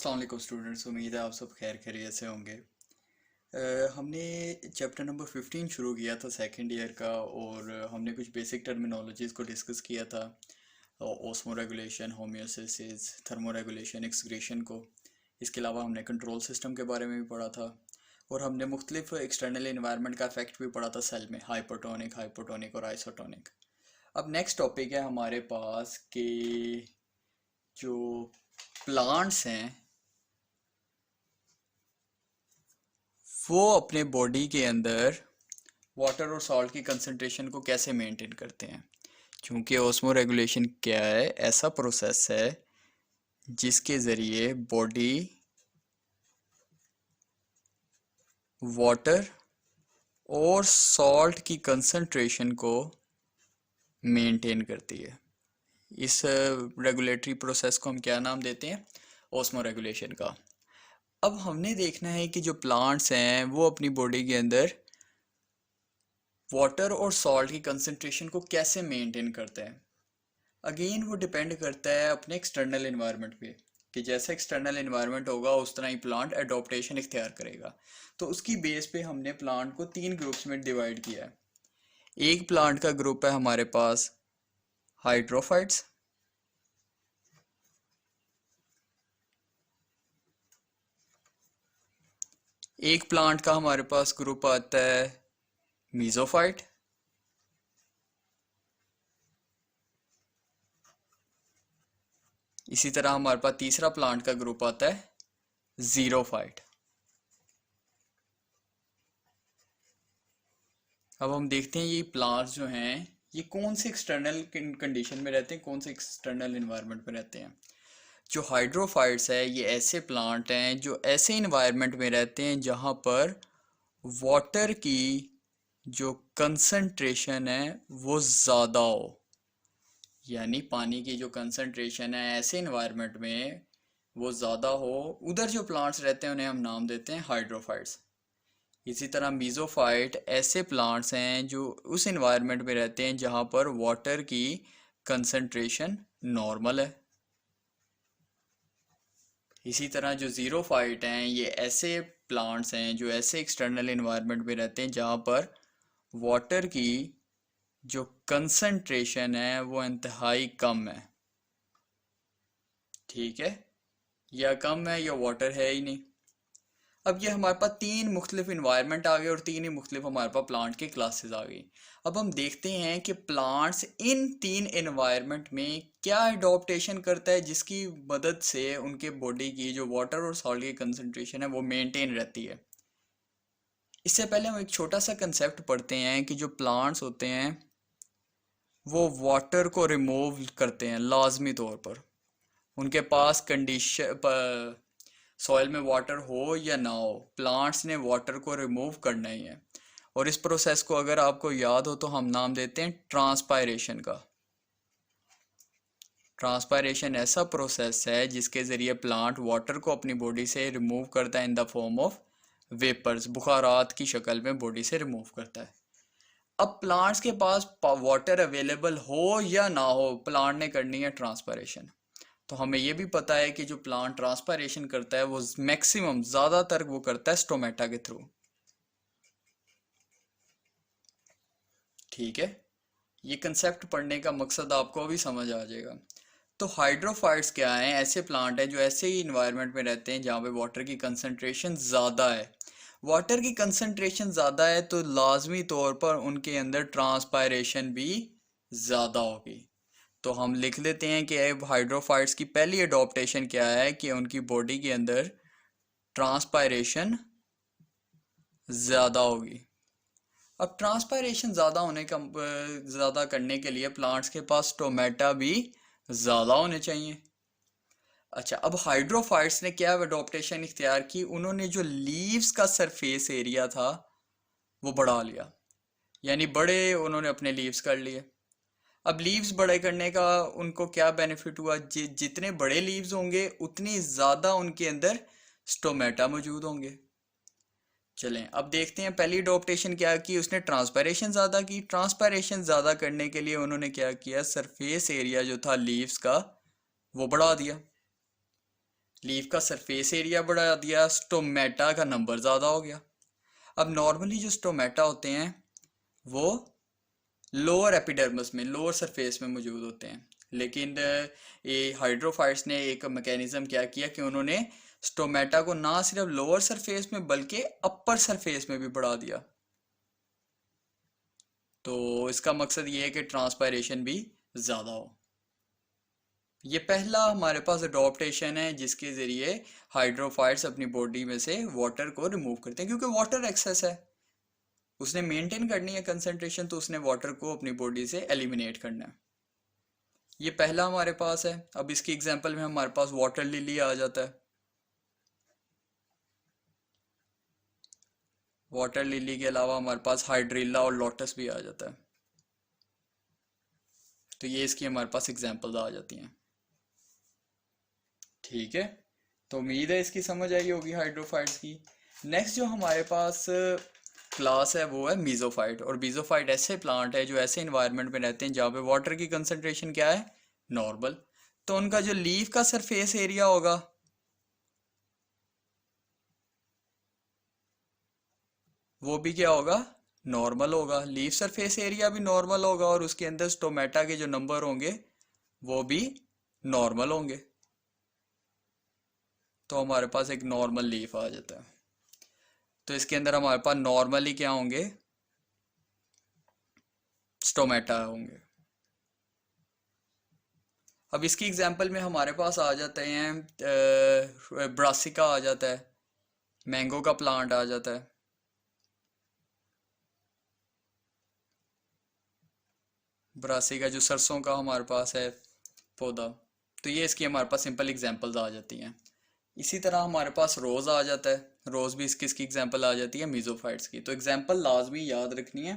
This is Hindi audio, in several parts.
अस्सलाम वालेकुम स्टूडेंट्स, उम्मीद है आप सब खैर खैरियत से होंगे। हमने चैप्टर नंबर 15 शुरू किया था सेकंड ईयर का, और हमने कुछ बेसिक टर्मिनोलॉजीज़ को डिस्कस किया था। Osmo regulation, homeostasis, thermo regulation, excretion को। इसके अलावा हमने कंट्रोल सिस्टम के बारे में भी पढ़ा था, और हमने मुख्तलिफ एक्सटर्नल इन्वायरमेंट का इफेक्ट भी पढ़ा था सेल में, हाइपोटोनिक, हाइपोटोनिक और आइसोटोनिक। अब नेक्स्ट टॉपिक है हमारे पास कि जो प्लांट्स हैं वो अपने बॉडी के अंदर वाटर और सॉल्ट की कंसंट्रेशन को कैसे मेंटेन करते हैं। क्योंकि ओस्मो रेगुलेशन क्या है, ऐसा प्रोसेस है जिसके ज़रिए बॉडी वाटर और सॉल्ट की कंसंट्रेशन को मेंटेन करती है। इस रेगुलेटरी प्रोसेस को हम क्या नाम देते हैं? ओस्मो रेगुलेशन का। अब हमने देखना है कि जो प्लांट्स हैं वो अपनी बॉडी के अंदर वाटर और सॉल्ट की कंसंट्रेशन को कैसे मेंटेन करते हैं। अगेन वो डिपेंड करता है अपने एक्सटर्नल इन्वायरमेंट पे, कि जैसा एक्सटर्नल इन्वायरमेंट होगा उस तरह ही प्लांट एडोप्टेशन इख्तियार करेगा। तो उसकी बेस पे हमने प्लांट को 3 ग्रुप्स में डिवाइड किया है। एक प्लांट का ग्रुप है हमारे पास हाइड्रोफाइट्स, एक प्लांट का हमारे पास ग्रुप आता है मीजोफाइट, इसी तरह हमारे पास तीसरा प्लांट का ग्रुप आता है जीरोफाइट। अब हम देखते हैं ये प्लांट्स जो हैं ये कौन से एक्सटर्नल कंडीशन में रहते हैं, कौन से एक्सटर्नल इन्वायरमेंट में रहते हैं। जो हाइड्रोफाइट्स है ये ऐसे प्लांट हैं जो ऐसे इन्वायरमेंट में रहते हैं जहाँ पर वाटर की जो कंसंट्रेशन है वो ज़्यादा हो, यानी पानी की जो कंसंट्रेशन है ऐसे इन्वायरमेंट में वो ज़्यादा हो, उधर जो प्लांट्स रहते हैं उन्हें हम नाम देते हैं हाइड्रोफाइट्स। इसी तरह मीज़ोफाइट ऐसे प्लांट्स हैं जो उस इन्वायरमेंट में रहते हैं जहाँ पर वाटर की कंसंट्रेशन नॉर्मल है। इसी तरह जो ज़ीरोफाइट हैं ये ऐसे प्लांट्स हैं जो ऐसे एक्सटर्नल इन्वायरमेंट में रहते हैं जहाँ पर वाटर की जो कंसंट्रेशन है वो इंतहाई कम है। ठीक है, या कम है या वाटर है ही नहीं। अब ये हमारे पास 3 मुख्तलिफ इन्वायरमेंट आ गए और 3 ही मुख्तलिफ हमारे पास प्लांट की क्लासेस आ गई। अब हम देखते हैं कि प्लांट्स इन 3 इन्वायरमेंट में क्या अडॉप्टेशन करता है जिसकी मदद से उनके बॉडी की जो वाटर और सॉल्ट की कंसंट्रेशन है वो मेंटेन रहती है। इससे पहले हम एक छोटा सा कंसेप्ट पढ़ते हैं कि जो प्लांट्स होते हैं वो वाटर को रिमूव करते हैं लाजमी तौर पर। उनके पास कंडीशन सॉइल में वाटर हो या ना हो, प्लांट्स ने वाटर को रिमूव करना ही है। और इस प्रोसेस को अगर आपको याद हो तो हम नाम देते हैं ट्रांसपायरेशन का। ट्रांसपायरेशन ऐसा प्रोसेस है जिसके ज़रिए प्लांट वाटर को अपनी बॉडी से रिमूव करता है in the form of vapours, बुखारात की शक्ल में बॉडी से रिमूव करता है। अब प्लांट्स के पास वाटर अवेलेबल हो या ना हो, प्लांट ने करनी है ट्रांसपायरेशन। तो हमें यह भी पता है कि जो प्लांट ट्रांसपायरेशन करता है वो मैक्सिमम ज़्यादातर वो करता है स्टोमेटा के थ्रू। ठीक है, ये कंसेप्ट पढ़ने का मकसद आपको अभी समझ आ जाएगा। तो हाइड्रोफाइट्स क्या हैं? ऐसे प्लांट हैं जो ऐसे ही इन्वायरमेंट में रहते हैं जहाँ पे वाटर की कंसंट्रेशन ज़्यादा है। वाटर की कंसंट्रेशन ज़्यादा है तो लाजमी तौर पर उनके अंदर ट्रांसपायरेशन भी ज़्यादा होगी। तो हम लिख लेते हैं कि हाइड्रोफाइट्स की पहली अडॉप्टेशन क्या है कि उनकी बॉडी के अंदर ट्रांसपायरेशन ज़्यादा होगी। अब ट्रांसपायरेशन ज़्यादा होने का ज़्यादा करने के लिए प्लांट्स के पास स्टोमेटा भी ज़्यादा होने चाहिए। अच्छा, अब हाइड्रोफाइट्स ने क्या अडॉप्टेशन इख्तियार की, उन्होंने जो लीव्स का सरफेस एरिया था वो बढ़ा लिया, यानी बड़े उन्होंने अपने लीव्स कर लिए। अब लीव्स बड़े करने का उनको क्या बेनिफिट हुआ, जितने बड़े लीव्स होंगे उतनी ज़्यादा उनके अंदर स्टोमेटा मौजूद होंगे। चलें अब देखते हैं पहली अडॉप्टेशन क्या की, उसने ट्रांसपायरेशन ज़्यादा की। ट्रांसपायरेशन ज़्यादा करने के लिए उन्होंने क्या किया, सरफेस एरिया जो था लीव्स का वो बढ़ा दिया। लीफ का सरफेस एरिया बढ़ा दिया, स्टोमेटा का नंबर ज़्यादा हो गया। अब नॉर्मली जो स्टोमेटा होते हैं वो लोअर एपिडर्मिस में, लोअर सरफेस में मौजूद होते हैं, लेकिन ये हाइड्रोफाइट्स ने एक मैकेनिज्म क्या किया कि उन्होंने स्टोमेटा को ना सिर्फ लोअर सरफेस में बल्कि अपर सरफेस में भी बढ़ा दिया। तो इसका मकसद ये है कि ट्रांसपायरेशन भी ज़्यादा हो। ये पहला हमारे पास अडॉप्टेशन है जिसके ज़रिए हाइड्रोफाइट्स अपनी बॉडी में से वाटर को रिमूव करते हैं, क्योंकि वाटर एक्सेस है, उसने मेंटेन करनी है कंसंट्रेशन, तो उसने वाटर को अपनी बॉडी से एलिमिनेट करना है। ये पहला हमारे पास है। अब इसकी एग्जांपल में हमारे पास वाटर लिली आ जाता है। वाटर लिली के अलावा हमारे पास हाइड्रिल्ला और लोटस भी आ जाता है। तो ये इसकी हमारे पास एग्जांपल्स आ जाती हैं। ठीक है, तो उम्मीद है इसकी समझ आई होगी हाइड्रोफाइट्स की। नेक्स्ट जो हमारे पास क्लास है वो है मीजोफाइट। और मीजोफाइट ऐसे प्लांट है जो ऐसे इन्वायरमेंट में रहते हैं जहाँ पे वाटर की कंसंट्रेशन क्या है, नॉर्मल। तो उनका जो लीफ का सरफेस एरिया होगा वो भी क्या होगा, नॉर्मल होगा। लीफ सरफेस एरिया भी नॉर्मल होगा और उसके अंदर स्टोमेटा के जो नंबर होंगे वो भी नॉर्मल होंगे। तो हमारे पास एक नॉर्मल लीफ आ जाता है। तो इसके अंदर हमारे पास नॉर्मली क्या होंगे, स्टोमेटा होंगे। अब इसकी एग्जांपल में हमारे पास आ जाते हैं ब्रासिका आ जाता है, मैंगो का प्लांट आ जाता है, ब्रासिका जो सरसों का हमारे पास है पौधा। तो ये इसकी हमारे पास सिंपल एग्जांपल्स आ जाती हैं। इसी तरह हमारे पास रोज़ आ जाता है। रोज़ भी किसकी एग्जांपल आ जाती है, मीजोफाइट्स की। तो एग्जांपल लाजमी याद रखनी है,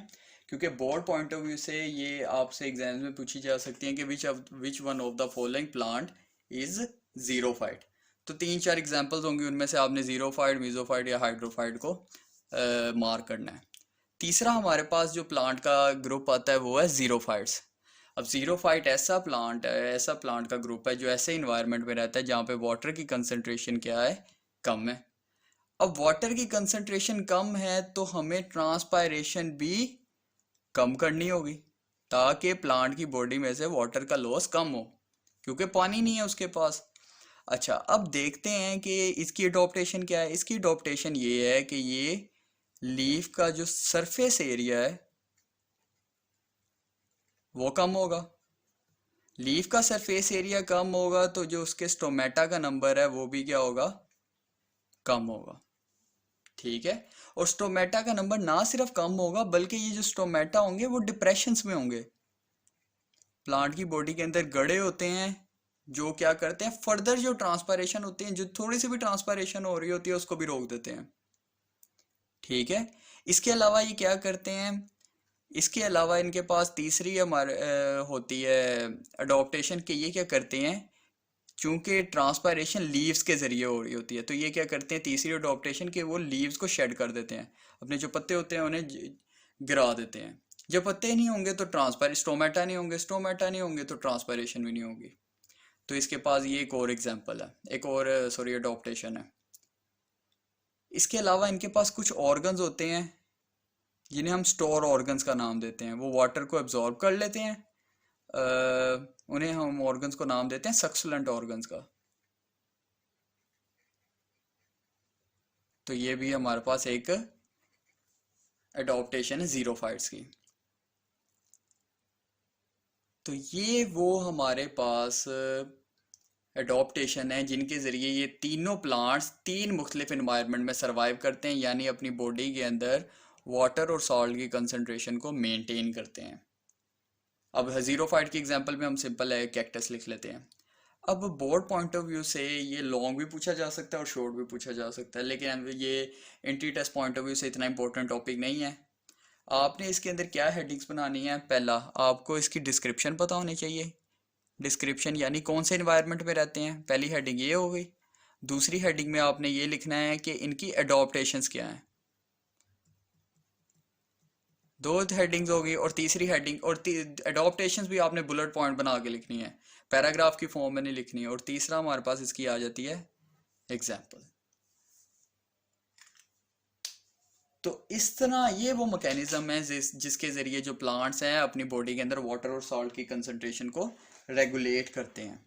क्योंकि बोर्ड पॉइंट ऑफ व्यू से ये आपसे एग्जाम में पूछी जा सकती है कि which one of the following plant is xerophyte. तो 3-4 एग्जांपल्स होंगी, उनमें से आपने जीरोफाइट, मीजोफाइट या हाइड्रोफाइट को मार्क करना है। तीसरा हमारे पास जो प्लांट का ग्रुप आता है वो है जीरोफाइट्स। अब जीरोफाइट ऐसा प्लांट है, ऐसा प्लांट का ग्रुप है जो ऐसे इन्वायरमेंट में रहता है जहाँ पे वाटर की कंसंट्रेशन क्या है, कम है। अब वाटर की कंसंट्रेशन कम है तो हमें ट्रांसपायरेशन भी कम करनी होगी ताकि प्लांट की बॉडी में से वाटर का लॉस कम हो, क्योंकि पानी नहीं है उसके पास। अच्छा, अब देखते हैं कि इसकी अडॉप्टेशन क्या है। इसकी अडॉप्टेशन ये है कि ये लीफ का जो सरफेस एरिया है वो कम होगा। लीफ का सरफेस एरिया कम होगा तो जो उसके स्टोमेटा का नंबर है वो भी क्या होगा, कम होगा। ठीक है, और स्टोमेटा का नंबर ना सिर्फ कम होगा बल्कि ये जो स्टोमेटा होंगे वो डिप्रेशंस में होंगे। प्लांट की बॉडी के अंदर गड़े होते हैं जो क्या करते हैं, फर्दर जो ट्रांसपायरेशन होती है, जो थोड़ी सी भी ट्रांसपायरेशन हो रही होती है उसको भी रोक देते हैं। ठीक है, इसके अलावा ये क्या करते हैं, इसके अलावा इनके पास तीसरी हमारे होती है अडॉप्टेशन के। ये क्या करते हैं, चूंकि ट्रांसपायरेशन लीव्स के जरिए हो रही होती है तो ये क्या करते हैं, तीसरी अडॉप्टेशन के वो लीव्स को शेड कर देते हैं, अपने जो पत्ते होते हैं उन्हें गिरा देते हैं। जब पत्ते नहीं होंगे तो स्टोमेटा नहीं होंगे, स्टोमेटा नहीं होंगे तो ट्रांसपायरेशन भी नहीं होगी। तो इसके पास ये एक और एग्जांपल है, एक और सॉरी अडॉप्टेशन है। इसके अलावा इनके पास कुछ ऑर्गन्स होते हैं जिन्हें हम स्टोर ऑर्गन्स का नाम देते हैं। वो वाटर को एब्जॉर्ब कर लेते हैं, उन्हें हम ऑर्गन्स को नाम देते हैं सक्सुलेंट ऑर्गन्स का। तो ये भी हमारे पास एक एडॉप्टेशन है जीरोफाइट्स की। तो ये वो हमारे पास एडॉप्टेशन है जिनके ज़रिए ये तीनों प्लांट्स 3 मुख्तलिफ इन्वायरमेंट में सर्वाइव करते हैं, यानी अपनी बॉडी के अंदर वाटर और सॉल्ट की कंसंट्रेशन को मेंटेन करते हैं। अब जीरोफाइट की एग्जांपल में हम सिंपल है कैक्टस लिख लेते हैं। अब बोर्ड पॉइंट ऑफ व्यू से ये लॉन्ग भी पूछा जा सकता है और शॉर्ट भी पूछा जा सकता है, लेकिन ये entry test point of view से इतना इंपॉर्टेंट टॉपिक नहीं है। आपने इसके अंदर क्या हेडिंग्स बनानी है, पहला आपको इसकी डिस्क्रिप्शन पता होनी चाहिए। डिस्क्रिप्शन यानी कौन से इन्वायरमेंट में रहते हैं, पहली हेडिंग ये हो गई। दूसरी हेडिंग में आपने ये लिखना है कि इनकी एडॉप्टेशंस क्या हैं। 2 हेडिंग्स होगी और तीसरी हेडिंग और एडॉप्टेशंस भी आपने बुलेट पॉइंट बना के लिखनी है, पैराग्राफ की फॉर्म में नहीं लिखनी है। और तीसरा हमारे पास इसकी आ जाती है एग्जाम्पल। तो इस तरह ये वो मैकेनिज्म है जिसके ज़रिए जो प्लांट्स हैं अपनी बॉडी के अंदर वाटर और सॉल्ट की कंसंट्रेशन को रेगुलेट करते हैं।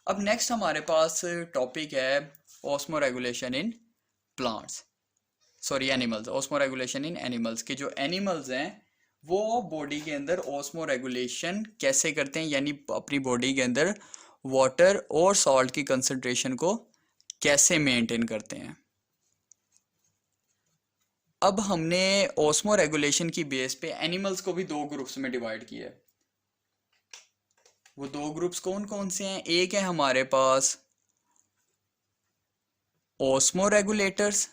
अब नेक्स्ट हमारे पास टॉपिक है osmo regulation in plants, sorry animals, osmo regulation in animals. के जो एनिमल्स हैं वो बॉडी के अंदर ऑस्मो रेगुलेशन कैसे करते हैं, यानी अपनी बॉडी के अंदर वाटर और सॉल्ट की कंसंट्रेशन को कैसे मेंटेन करते हैं। अब हमने ऑस्मो रेगुलेशन की बेस पे एनिमल्स को भी दो ग्रुप्स में डिवाइड किया है। वो दो ग्रुप्स कौन कौन से हैं? एक है हमारे पास ऑस्मो रेगुलेटर्स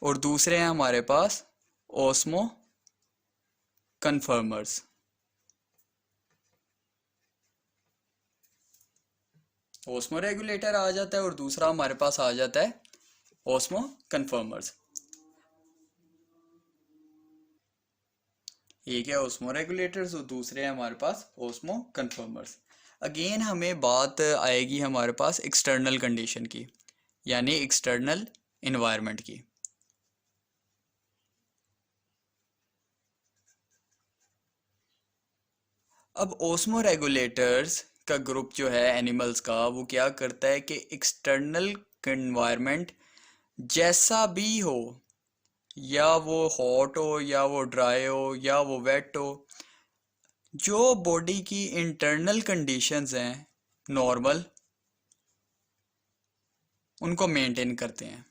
और दूसरे हैं हमारे पास ऑस्मो कन्फर्मर्स। ऑस्मो रेगुलेटर आ जाता है और दूसरा हमारे पास आ जाता है ऑस्मो कन्फर्मर्स। एक है ऑस्मो रेगुलेटर्स और दूसरे हैं हमारे पास ऑस्मो कन्फर्मर्स। अगेन हमें बात आएगी हमारे पास एक्सटर्नल कंडीशन की, यानी एक्सटर्नल इन्वायरमेंट की। अब ऑस्मो रेगुलेटर्स का ग्रुप जो है एनिमल्स का, वो क्या करता है कि एक्सटर्नल इन्वायरमेंट जैसा भी हो, या वो हॉट हो या वो ड्राई हो या वो वेट हो, जो बॉडी की इंटरनल कंडीशंस हैं नॉर्मल, उनको मेंटेन करते हैं।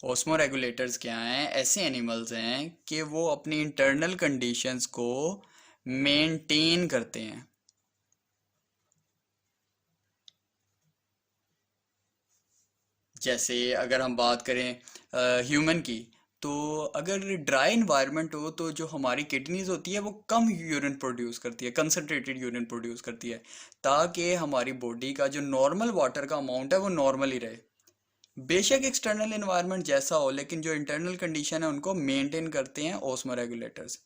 ऑस्मो रेगुलेटर्स क्या हैं? ऐसे एनिमल्स हैं कि वो अपनी इंटरनल कंडीशंस को मेंटेन करते हैं। जैसे अगर हम बात करें ह्यूमन की, तो अगर ड्राई इन्वायरमेंट हो तो जो हमारी किडनीज होती है वो कम यूरिन प्रोड्यूस करती है, कंसनट्रेटेड यूरिन प्रोड्यूस करती है, ताकि हमारी बॉडी का जो नॉर्मल वाटर का अमाउंट है वो नॉर्मल ही रहे। बेशक एक्सटर्नल इन्वायरमेंट जैसा हो, लेकिन जो इंटरनल कंडीशन है उनको मेंटेन करते हैं ऑस्मो रेगुलेटर्स।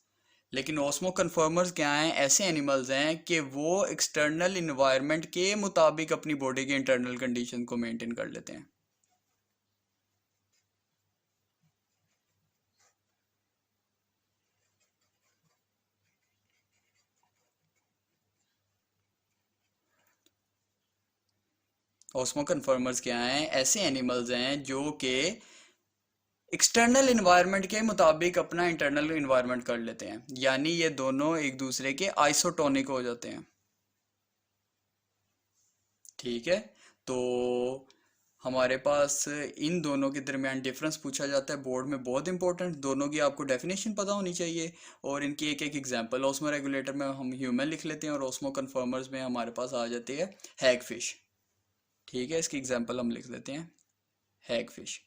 लेकिन ऑस्मो कन्फर्मर्स क्या हैं? ऐसे एनिमल्स हैं कि वो एक्सटर्नल इन्वायरमेंट के मुताबिक अपनी बॉडी के इंटरनल कंडीशन को मेंटेन कर लेते हैं। ऑस्मो कन्फर्मर्स क्या हैं? ऐसे एनिमल्स हैं जो कि एक्सटर्नल इन्वायरमेंट के मुताबिक अपना इंटरनल इन्वायरमेंट कर लेते हैं, यानी ये दोनों एक दूसरे के आइसोटोनिक हो जाते हैं। ठीक है, तो हमारे पास इन दोनों के दरमियान डिफरेंस पूछा जाता है बोर्ड में, बहुत इंपॉर्टेंट। दोनों की आपको डेफिनेशन पता होनी चाहिए और इनकी एक एक एग्जांपल। ऑस्मो रेगुलेटर में हम ह्यूमन लिख लेते हैं और ऑस्मो कन्फर्मर्स में हमारे पास आ जाती है हैग फिश। ठीक है, इसकी एग्जांपल हम लिख लेते हैं हैग फिश।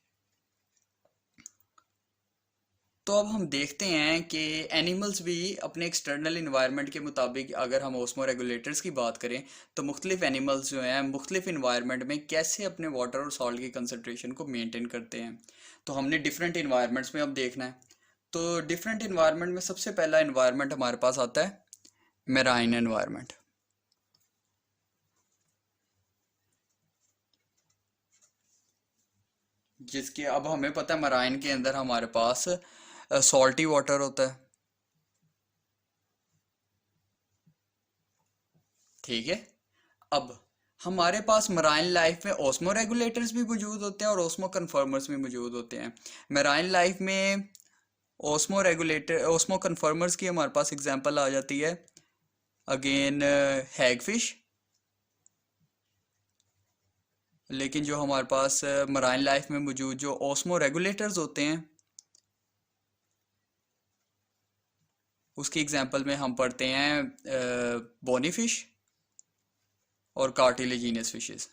तो अब हम देखते हैं कि एनिमल्स भी अपने एक्सटर्नल इन्वायरमेंट के मुताबिक, अगर हम ऑस्मो रेगुलेटर्स की बात करें, तो मुख्तलिफ एनिमल्स जो हैं मुख्तलिफ इन्वायरमेंट में कैसे अपने वाटर और सॉल्ट की कंसनट्रेशन को मेंटेन करते हैं। तो हमने डिफरेंट इन्वायरमेंट्स में अब देखना है। तो डिफरेंट इन्वायरमेंट में सबसे पहला इन्वायरमेंट हमारे पास आता है मेराइन इन्वायरमेंट, जिसके अब हमें पता है मराइन के अंदर हमारे पास सॉल्टी वाटर होता है। ठीक है, अब हमारे पास मराइन लाइफ में ऑस्मो रेगुलेटर्स भी मौजूद होते हैं और ऑस्मो कन्फर्मर्स भी मौजूद होते हैं। मराइन लाइफ में ऑस्मो रेगुलेटर, ऑस्मो कन्फर्मर्स की हमारे पास एग्जांपल आ जाती है अगेन हैगफिश। लेकिन जो हमारे पास मराइन लाइफ में मौजूद जो ऑस्मो रेगुलेटर्स होते हैं, उसकी एग्जांपल में हम पढ़ते हैं बोनी फिश और कार्टिलेजिनस फिशेस।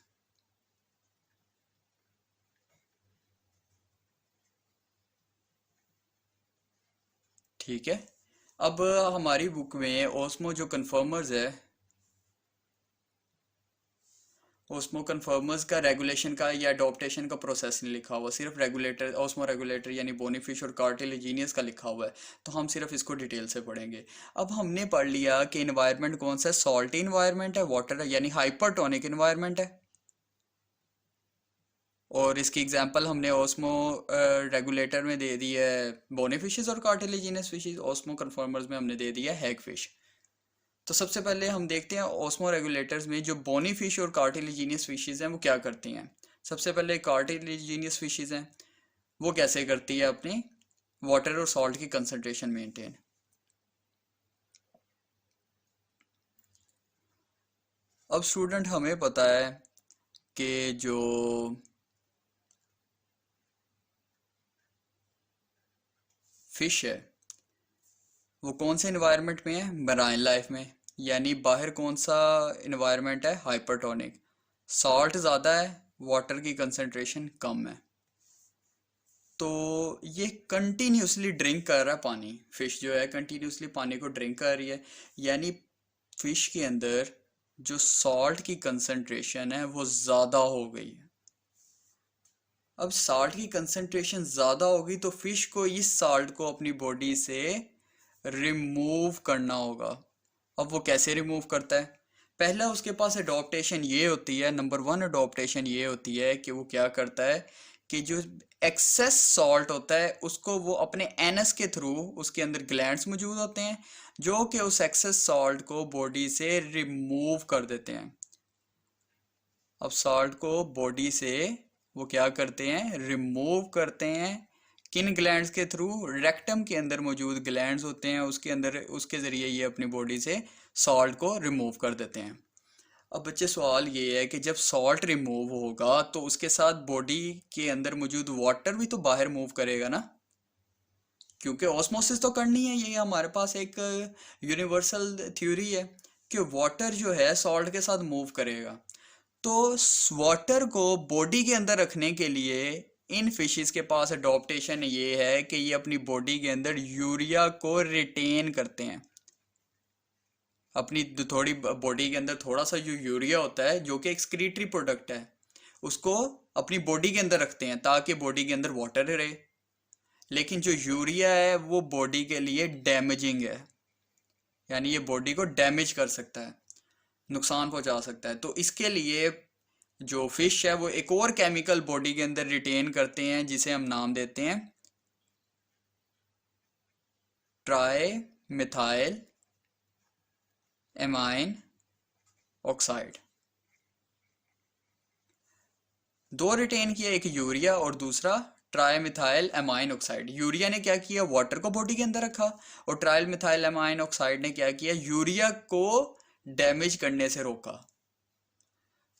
ठीक है, अब हमारी बुक में ओस्मो जो कन्फर्मर्स है ओस्मो कन्फर्मर्स का रेगुलेशन का या अडॉप्टेशन का प्रोसेस नहीं लिखा हुआ, सिर्फ रेगुलेटर, ओस्मो रेगुलेटर यानी बोनीफिश और कार्टिलेजिनियस का लिखा हुआ है। तो हम सिर्फ इसको डिटेल से पढ़ेंगे। अब हमने पढ़ लिया कि इन्वायरमेंट कौन सा है, सॉल्टी इन्वायरमेंट है, वाटर है यानी हाइपरटोनिक इन्वायरमेंट है। और इसकी एग्जांपल हमने ओस्मो रेगुलेटर में दे दी है बोनीफिशेस और कार्टिलेजिनियस फिशेस, ओस्मो कन्फर्मर्स में हमने दे दिया हैग फिश। तो सबसे पहले हम देखते हैं ओस्मो रेगुलेटर्स में जो बोनी फिश और कार्टिलेजिनियस फिशेज हैं वो क्या करती हैं। सबसे पहले कार्टिलेजिनियस फिशेज हैं, वो कैसे करती है अपनी वाटर और सॉल्ट की कंसंट्रेशन मेंटेन। अब स्टूडेंट हमें पता है कि जो फिश है वो कौन से इन्वायरमेंट में है, मराइन लाइफ में। यानी बाहर कौन सा इन्वायरमेंट है, हाइपरटोनिक, सॉल्ट ज़्यादा है, वाटर की कंसंट्रेशन कम है। तो ये कंटिन्यूसली ड्रिंक कर रहा है पानी, फिश जो है कंटिन्यूसली पानी को ड्रिंक कर रही है। यानी फिश के अंदर जो सॉल्ट की कंसंट्रेशन है वो ज़्यादा हो गई है। अब सॉल्ट की कंसंट्रेशन ज़्यादा होगी तो फिश को इस सॉल्ट को अपनी बॉडी से रिमूव करना होगा। अब वो कैसे रिमूव करता है, पहला उसके पास अडॉप्टेशन ये होती है, नंबर वन अडॉप्टेशन ये होती है कि वो क्या करता है कि जो एक्सेस सॉल्ट होता है उसको वो अपने एनस के थ्रू, उसके अंदर ग्लैंड्स मौजूद होते हैं जो कि उस एक्सेस सॉल्ट को बॉडी से रिमूव कर देते हैं। अब सॉल्ट को बॉडी से वो क्या करते हैं, रिमूव करते हैं। किन ग्लैंड्स के थ्रू, रेक्टम के अंदर मौजूद ग्लैंड्स होते हैं उसके अंदर, उसके ज़रिए ये अपनी बॉडी से सॉल्ट को रिमूव कर देते हैं। अब बच्चे सवाल ये है कि जब सॉल्ट रिमूव होगा तो उसके साथ बॉडी के अंदर मौजूद वाटर भी तो बाहर मूव करेगा ना, क्योंकि ऑस्मोसिस तो करनी है। ये हमारे पास एक यूनिवर्सल थ्योरी है कि वाटर जो है सॉल्ट के साथ मूव करेगा। तो वाटर को बॉडी के अंदर रखने के लिए इन फिशेस के पास अडॉप्टेशन ये है कि ये अपनी बॉडी के अंदर यूरिया को रिटेन करते हैं। अपनी थोड़ी बॉडी के अंदर थोड़ा सा जो यूरिया होता है जो कि एक्सक्रीटरी प्रोडक्ट है उसको अपनी बॉडी के अंदर रखते हैं ताकि बॉडी के अंदर वाटर रहे। लेकिन जो यूरिया है वो बॉडी के लिए डैमेजिंग है, यानी ये बॉडी को डैमेज कर सकता है, नुकसान पहुंचा सकता है। तो इसके लिए जो फिश है वो एक और केमिकल बॉडी के अंदर रिटेन करते हैं जिसे हम नाम देते हैं ट्राई मिथाइल एमाइन ऑक्साइड। दो रिटेन किया, एक यूरिया और दूसरा tri methyl amine oxide. Urea ने क्या किया, वाटर को बॉडी के अंदर रखा, और ट्राई मिथाइल एमाइन ऑक्साइड ने क्या किया, यूरिया को डैमेज करने से रोका।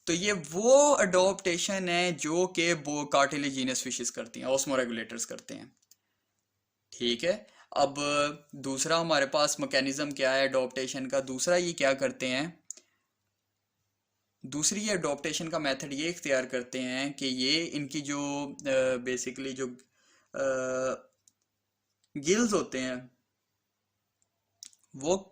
तो ये वो अडॉप्टेशन है जो कि वो कार्टिलेजिनस फिशेस करती हैं, ऑस्मोरेगुलेटर्स करते हैं। ठीक है। अब दूसरा हमारे पास मैकेनिज्म क्या है अडॉप्टेशन का, दूसरा ये क्या करते हैं, दूसरी ये अडॉप्टेशन का मेथड ये इख्तियार करते हैं कि ये इनकी जो बेसिकली जो गिल्स होते हैं वो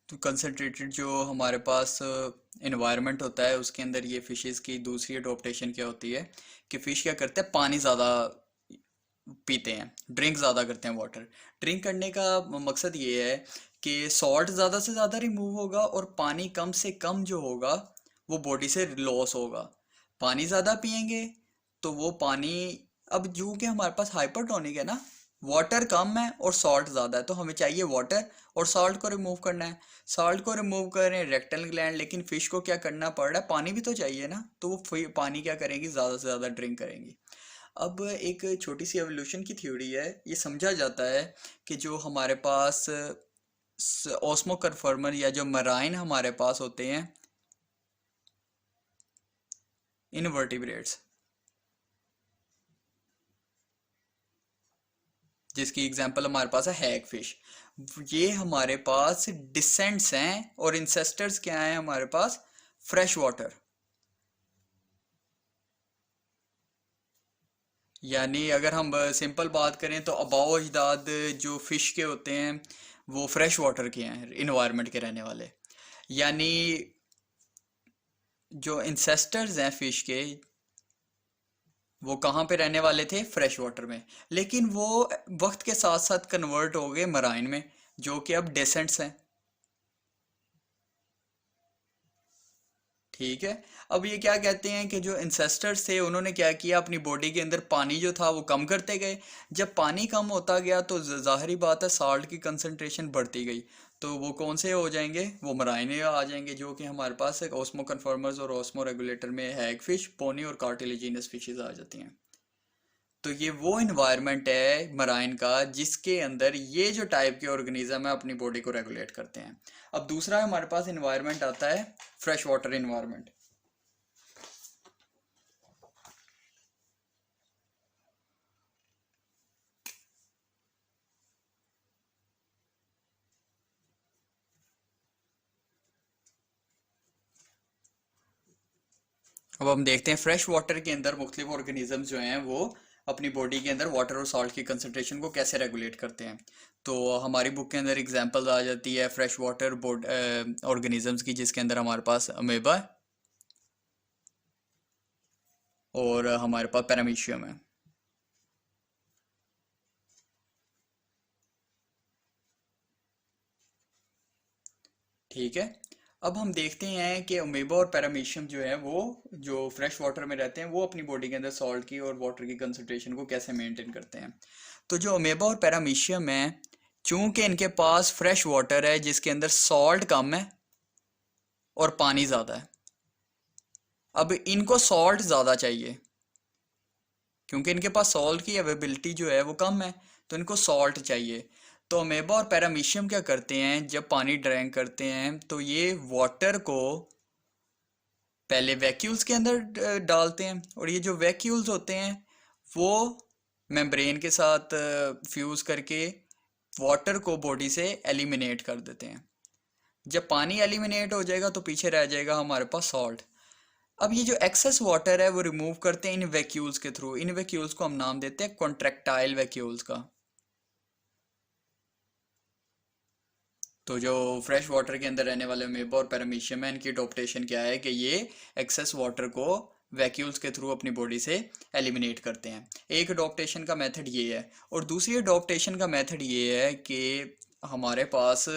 तो कंसनट्रेटेड जो हमारे पास इन्वायरमेंट होता है उसके अंदर ये फिशेस की दूसरी अडॉप्टेशन क्या होती है कि फ़िश क्या करते हैं, पानी ज़्यादा पीते हैं, ड्रिंक ज़्यादा करते हैं वाटर। ड्रिंक करने का मकसद ये है कि सॉल्ट ज़्यादा से ज़्यादा रिमूव होगा और पानी कम से कम जो होगा वो बॉडी से लॉस होगा। पानी ज़्यादा पियेंगे तो वो पानी, अब जो कि हमारे पास हाइपरटोनिक है ना, वाटर कम है और सॉल्ट ज़्यादा है, तो हमें चाहिए वाटर और सॉल्ट को रिमूव करना है। सॉल्ट को रिमूव करें रेक्टल ग्लैंड, लेकिन फ़िश को क्या करना पड़ रहा है, पानी भी तो चाहिए ना, तो वो पानी क्या करेंगी, ज़्यादा से ज़्यादा ड्रिंक करेंगी। अब एक छोटी सी एवोल्यूशन की थ्योरी है, ये समझा जाता है कि जो हमारे पास ऑस्मो कन्फर्मर या जो मराइन हमारे पास होते हैं इनवर्टिब्रेट्स, जिसकी एग्जांपल हमारे पास है हैग फिश, ये हमारे पास डिसेंट्स हैं और इंसेस्टर्स क्या हैं हमारे पास, फ्रेश वाटर। यानी अगर हम सिंपल बात करें तो अबाव अजदाद जो फिश के होते हैं वो फ्रेश वाटर के हैं, इन्वायरमेंट के रहने वाले। यानी जो इंसेस्टर्स हैं फिश के, वो कहाँ पे रहने वाले थे? फ्रेश वाटर में। लेकिन वो वक्त के साथ साथ कन्वर्ट हो गए मराइन में, जो कि अब डेसेंट्स हैं। ठीक है। अब ये क्या कहते हैं कि जो इंसेस्टर्स थे उन्होंने क्या किया, अपनी बॉडी के अंदर पानी जो था वो कम करते गए। जब पानी कम होता गया तो जाहिर बात है साल्ट की कंसंट्रेशन बढ़ती गई। तो वो कौन से हो जाएंगे? वो मराइन में आ जाएंगे, जो कि हमारे पास एक ओस्मो कन्फर्मर्स और ओस्मो रेगुलेटर में हैग फिश, पोनी और कार्टिलेजिनस फिशेज आ जाती हैं। तो ये वो इन्वायरमेंट है मराइन का जिसके अंदर ये जो टाइप के ऑर्गेनिज्म है अपनी बॉडी को रेगुलेट करते हैं। अब दूसरा हमारे पास इन्वायरमेंट आता है फ्रेश वाटर इन्वायरमेंट। अब हम देखते हैं फ्रेश वाटर के अंदर मुख्तलिफ ऑर्गेनिज्म जो हैं वो अपनी बॉडी के अंदर वाटर और सॉल्ट की कंसंट्रेशन को कैसे रेगुलेट करते हैं। तो हमारी बुक के अंदर एग्जांपल्स आ जाती है फ्रेश वाटर ऑर्गेनिजम्स की, जिसके अंदर हमारे पास अमेबा है और हमारे पास पैरामीशियम है। ठीक है। अब हम देखते हैं कि अमीबा और पैरामीशियम जो है वो, जो फ्रेश वाटर में रहते हैं, वो अपनी बॉडी के अंदर सॉल्ट की और वाटर की कंसंट्रेशन को कैसे मेंटेन करते हैं। तो जो अमीबा और पैरामीशियम है, चूंकि इनके पास फ्रेश वाटर है जिसके अंदर सॉल्ट कम है और पानी ज़्यादा है। अब इनको सॉल्ट ज़्यादा चाहिए क्योंकि इनके पास सॉल्ट की अवेबिलिटी जो है वो कम है, तो इनको सॉल्ट चाहिए। तो अमेबा और पैरामीशियम क्या करते हैं, जब पानी ड्रैंक करते हैं तो ये वाटर को पहले वैक्यूल्स के अंदर डालते हैं, और ये जो वैक्यूल्स होते हैं वो मेम्ब्रेन के साथ फ्यूज करके वाटर को बॉडी से एलिमिनेट कर देते हैं। जब पानी एलिमिनेट हो जाएगा तो पीछे रह जाएगा हमारे पास सॉल्ट। अब ये जो एक्सेस वाटर है वो रिमूव करते हैं इन वैक्यूल्स के थ्रू। इन वैक्यूल्स को हम नाम देते हैं कॉन्ट्रैक्टाइल वैक्यूल्स का। तो जो फ्रेश वाटर के अंदर रहने वाले अमीबा और पैरामीशियम है, इनकी अडॉप्टेशन क्या है कि ये एक्सेस वाटर को वैक्यूल्स के थ्रू अपनी बॉडी से एलिमिनेट करते हैं। एक अडॉप्टेशन का मेथड ये है, और दूसरी अडॉप्टेशन का मेथड ये है कि हमारे पास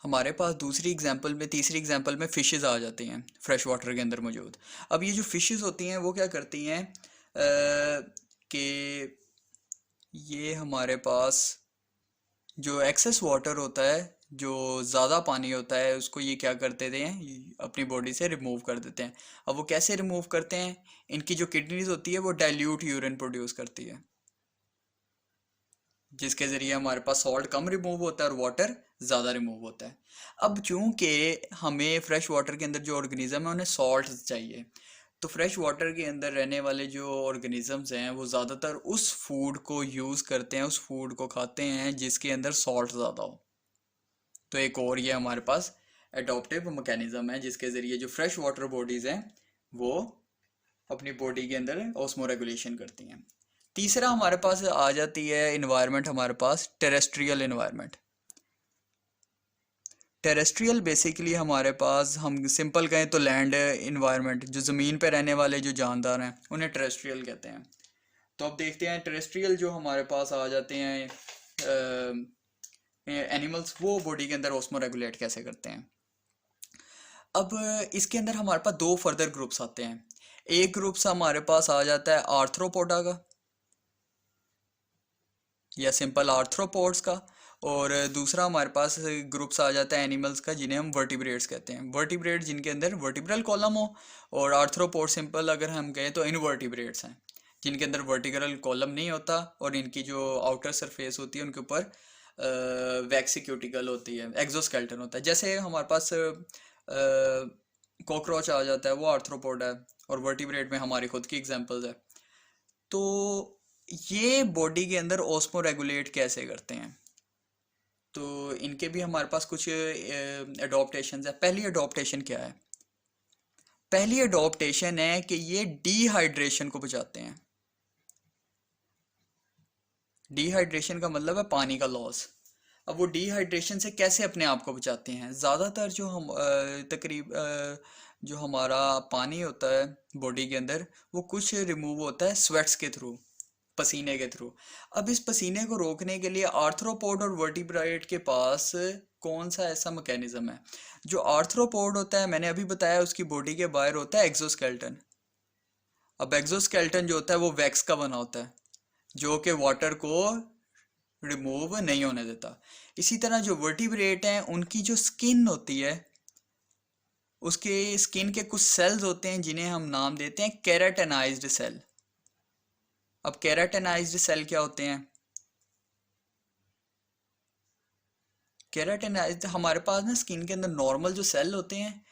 हमारे पास दूसरी एग्जांपल में, तीसरी एग्जांपल में फिशेस आ जाती हैं फ्रेश वाटर के अंदर मौजूद। अब ये जो फिशेस होती हैं वो क्या करती हैं कि ये हमारे पास जो एक्सेस वाटर होता है, जो ज़्यादा पानी होता है, उसको ये क्या करते थे हैं, अपनी बॉडी से रिमूव कर देते हैं। अब वो कैसे रिमूव करते हैं? इनकी जो किडनीज होती है वो डाइल्यूट यूरिन प्रोड्यूस करती है, जिसके ज़रिए हमारे पास सॉल्ट कम रिमूव होता है और वाटर ज़्यादा रिमूव होता है। अब चूंकि हमें फ्रेश वाटर के अंदर जो ऑर्गेनिज्म है उन्हें सॉल्ट चाहिए, तो फ्रेश वाटर के अंदर रहने वाले जो ऑर्गेनिजम्स हैं वो ज़्यादातर उस फूड को यूज़ करते हैं, उस फूड को खाते हैं जिसके अंदर सॉल्ट ज़्यादा हो। तो एक और ये हमारे पास एडॉप्टिव मैकेनिज्म है जिसके ज़रिए जो फ्रेश वाटर बॉडीज़ हैं वो अपनी बॉडी के अंदर ऑस्मो रेगुलेशन करती हैं। तीसरा हमारे पास आ जाती है इन्वायरमेंट, हमारे पास टेरेस्ट्रियल इन्वायरमेंट। टेरेस्ट्रियल बेसिकली हमारे पास, हम सिंपल कहें तो लैंड इन्वायरमेंट, जो ज़मीन पे रहने वाले जो जानदार हैं उन्हें टेरेस्ट्रियल कहते हैं। तो अब देखते हैं टेरेस्ट्रियल जो हमारे पास आ जाते हैं एनिमल्स, वो बॉडी के अंदर ऑस्मो रेगुलेट कैसे करते हैं। अब इसके अंदर हमारे पास दो फर्दर ग्रुप्स आते हैं। एक ग्रुप्स हमारे पास आ जाता है आर्थ्रोपोडा का या सिंपल आर्थ्रोपोड्स का, और दूसरा हमारे पास ग्रुप्स आ जाता है एनिमल्स का जिन्हें हम वर्टिब्रेट्स कहते हैं। वर्टिब्रेट जिनके अंदर वर्टिब्रल कॉलम हो, और आर्थ्रोपोड सिंपल अगर हम कहें तो इनवर्टिब्रेट्स हैं जिनके अंदर वर्टिब्रल कॉलम नहीं होता, और इनकी जो आउटर सरफेस होती है उनके ऊपर वैक्सीक्यूटिकल होती है, एक्सोस्केलेटन होता है। जैसे हमारे पास कॉकरोच आ जाता है, वो आर्थ्रोपोड है, और वर्टिब्रेट में हमारी खुद की एग्जांपल्स है। तो ये बॉडी के अंदर ऑस्मो रेगुलेट कैसे करते हैं, तो इनके भी हमारे पास कुछ अडॉप्टेशन है। पहली अडॉप्टेशन क्या है? पहली अडॉप्टेशन है कि ये डिहाइड्रेशन को बचाते हैं। डिहाइड्रेशन का मतलब है पानी का लॉस। अब वो डिहाइड्रेशन से कैसे अपने आप को बचाते हैं? ज़्यादातर जो हम जो हमारा पानी होता है बॉडी के अंदर, वो कुछ रिमूव होता है स्वेट्स के थ्रू, पसीने के थ्रू। अब इस पसीने को रोकने के लिए आर्थ्रोपोड और वर्टिब्रेट के पास कौन सा ऐसा मैकेनिज्म है? जो आर्थ्रोपोड होता है, मैंने अभी बताया, उसकी बॉडी के बाहर होता है एक्सोस्केलेटन। अब एक्सोस्केलेटन जो होता है वो वैक्स का बना होता है, जो कि वाटर को रिमूव नहीं होने देता। इसी तरह जो वर्टिब्रेट हैं उनकी जो स्किन होती है, उसके स्किन के कुछ सेल्स होते हैं जिन्हें हम नाम देते हैं केराटिनाइज्ड सेल। अब केराटिनाइज्ड सेल क्या होते हैं? केराटिनाइज्ड, हमारे पास ना स्किन के अंदर नॉर्मल जो सेल होते हैं,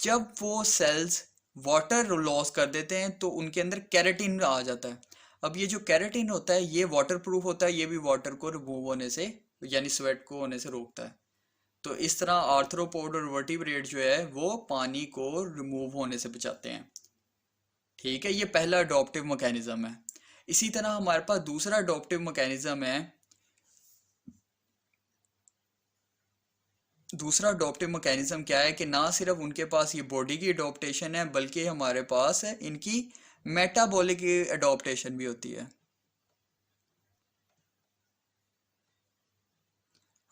जब वो सेल्स वाटर लॉस कर देते हैं तो उनके अंदर केराटिन आ जाता है। अब ये जो केराटिन होता है ये वाटर प्रूफ होता है, ये भी वाटर को रिमूव होने से, यानी स्वेट को होने से रोकता है। तो इस तरह आर्थ्रोपोड और वर्टिब्रेट जो है वो पानी को रिमूव होने से बचाते हैं। ठीक है, ये पहला अडॉप्टिव मैकेनिज्म है। इसी तरह हमारे पास दूसरा अडॉप्टिव मैकेनिज्म है। दूसरा अडॉप्टिव मैकेनिज्म क्या है कि ना सिर्फ उनके पास ये बॉडी की अडॉप्टेशन है, बल्कि हमारे पास है इनकी मेटाबॉलिक अडॉप्टेशन भी होती है।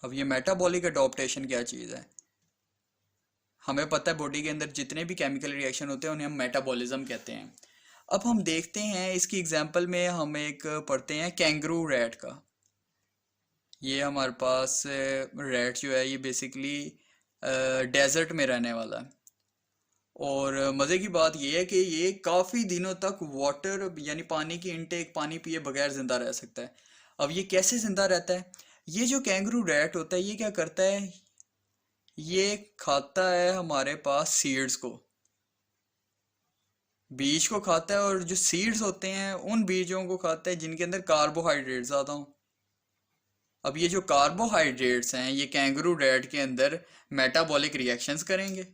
अब ये मेटाबॉलिक अडॉप्टेशन क्या चीज़ है? हमें पता है बॉडी के अंदर जितने भी केमिकल रिएक्शन होते हैं उन्हें हम मेटाबॉलिज्म कहते हैं। अब हम देखते हैं इसकी एग्जांपल में, हम एक पढ़ते हैं कैंगरू रैट का। ये हमारे पास रैट जो है ये बेसिकली डेजर्ट में रहने वाला है। और मज़े की बात ये है कि ये काफ़ी दिनों तक वाटर यानी पानी की इनटेक, पानी पिए बगैर ज़िंदा रह सकता है। अब ये कैसे ज़िंदा रहता है? ये जो कैंगरू रैट होता है ये क्या करता है, ये खाता है हमारे पास सीड्स को, बीज को खाता है, और जो सीड्स होते हैं उन बीजों को खाता है जिनके अंदर कार्बोहाइड्रेट ज़्यादा हों। अब ये जो कार्बोहाइड्रेट्स हैं ये कैंगरू रैट के अंदर मेटाबॉलिक रिएक्शंस करेंगे,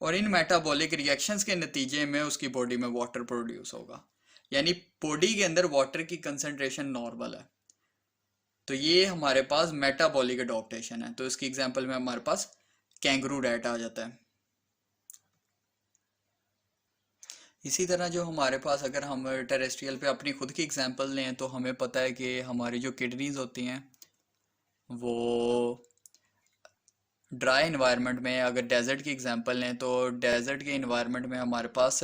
और इन मेटाबॉलिक रिएक्शंस के नतीजे में उसकी बॉडी में वाटर प्रोड्यूस होगा, यानी बॉडी के अंदर वाटर की कंसंट्रेशन नॉर्मल है। तो ये हमारे पास मेटाबॉलिक अडॉप्टेशन है। तो इसकी एग्जांपल में हमारे पास कैंगरू रैट आ जाता है। इसी तरह जो हमारे पास, अगर हम टेरेस्ट्रियल पे अपनी खुद की एग्जांपल लें, तो हमें पता है कि हमारी जो किडनीज होती हैं वो ड्राई इन्वायरमेंट में, अगर डेजर्ट की एग्जांपल लें तो डेजर्ट के इन्वायरमेंट में हमारे पास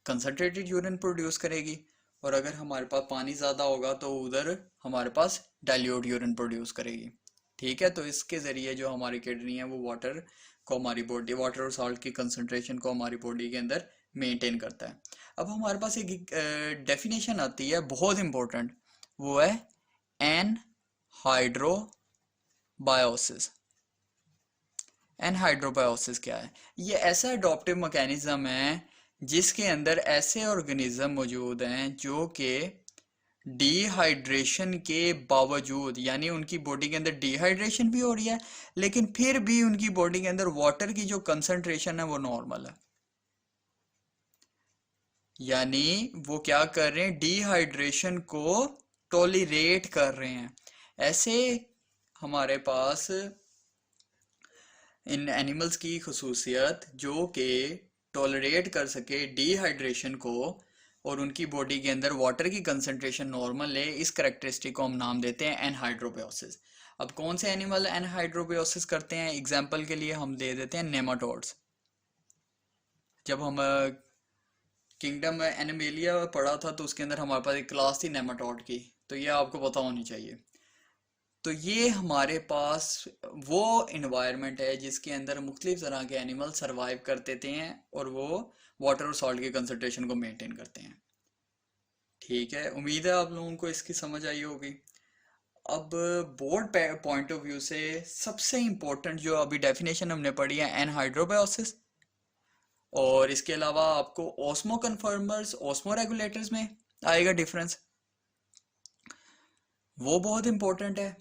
कंसनट्रेटेड यूरिन प्रोड्यूस करेगी, और अगर हमारे पास पानी ज़्यादा होगा तो उधर हमारे पास डाइल्यूट यूरिन प्रोड्यूस करेगी। ठीक है, तो इसके ज़रिए जो हमारी किडनी है वो वाटर को, हमारी बॉडी, वाटर और सॉल्ट की कंसनट्रेशन को हमारी बॉडी के अंदर मेंटेन करता है। अब हमारे पास एक डेफिनेशन आती है बहुत इंपॉर्टेंट, वो है एनहाइड्रोबायोसिस। एनहाइड्रोबायोसिस क्या है? ये ऐसा अडॉप्टिव मैकेनिज्म है जिसके अंदर ऐसे ऑर्गेनिज्म मौजूद हैं जो कि डिहाइड्रेशन के बावजूद, यानी उनकी बॉडी के अंदर डिहाइड्रेशन भी हो रही है लेकिन फिर भी उनकी बॉडी के अंदर वाटर की जो कंसंट्रेशन है वो नॉर्मल है, यानी वो क्या कर रहे हैं, डिहाइड्रेशन को टॉलरेट कर रहे हैं। ऐसे हमारे पास इन एनिमल्स की खसूसियत जो कि टॉलरेट कर सके डिहाइड्रेशन को, और उनकी बॉडी के अंदर वाटर की कंसंट्रेशन नॉर्मल है, इस करेक्टरिस्टिक को हम नाम देते हैं एनहाइड्रोबायोसिस। अब कौन से एनिमल एनहाइड्रोबायोसिस करते हैं? एग्जाम्पल के लिए हम दे देते हैं नेमाटोड्स। जब हम किंगडम एनिमेलिया पढ़ा था तो उसके अंदर हमारे पास एक क्लास थी नेमाटोड की, तो ये आपको पता होनी चाहिए। तो ये हमारे पास वो इन्वायरमेंट है जिसके अंदर मुख्तलिफ तरह के एनिमल सरवाइव करते थे हैं, और वो वाटर और सॉल्ट की कंसंट्रेशन को मेंटेन करते हैं। ठीक है, उम्मीद है आप लोगों को इसकी समझ आई होगी। अब बोर्ड पॉइंट ऑफ व्यू से सबसे इम्पोर्टेंट जो अभी डेफिनेशन हमने पढ़ी है एनहाइड्रोबायोसिस, और इसके अलावा आपको ऑस्मो कन्फर्मर्स, ऑस्मो रेगुलेटर्स में आएगा डिफरेंस, वो बहुत इंपॉर्टेंट है।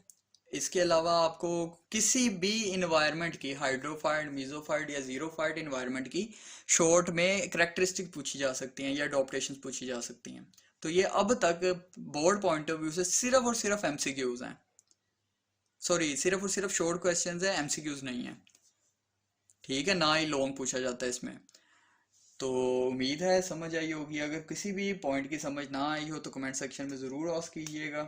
इसके अलावा आपको किसी भी इन्वायरमेंट की, हाइड्रोफाइड, मीजोफाइड या जीरोफाइड इन्वायरमेंट की शॉर्ट में करेक्टरिस्टिक पूछी जा सकती हैं या अडॉप्टेशन पूछी जा सकती हैं। तो ये अब तक बोर्ड पॉइंट ऑफ व्यू से सिर्फ और सिर्फ एमसीक्यूज हैं, सॉरी सिर्फ और सिर्फ शॉर्ट क्वेश्चंस हैं, एमसीक्यूज नहीं है। ठीक है, ना ही लॉन्ग पूछा जाता है इसमें। तो उम्मीद है समझ आई होगी। अगर किसी भी पॉइंट की समझ ना आई हो तो कमेंट सेक्शन में ज़रूर आस्क कीजिएगा।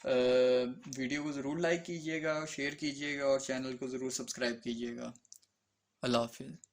वीडियो को ज़रूर लाइक कीजिएगा, शेयर कीजिएगा और चैनल को ज़रूर सब्सक्राइब कीजिएगा। अल्लाह हाफिज़।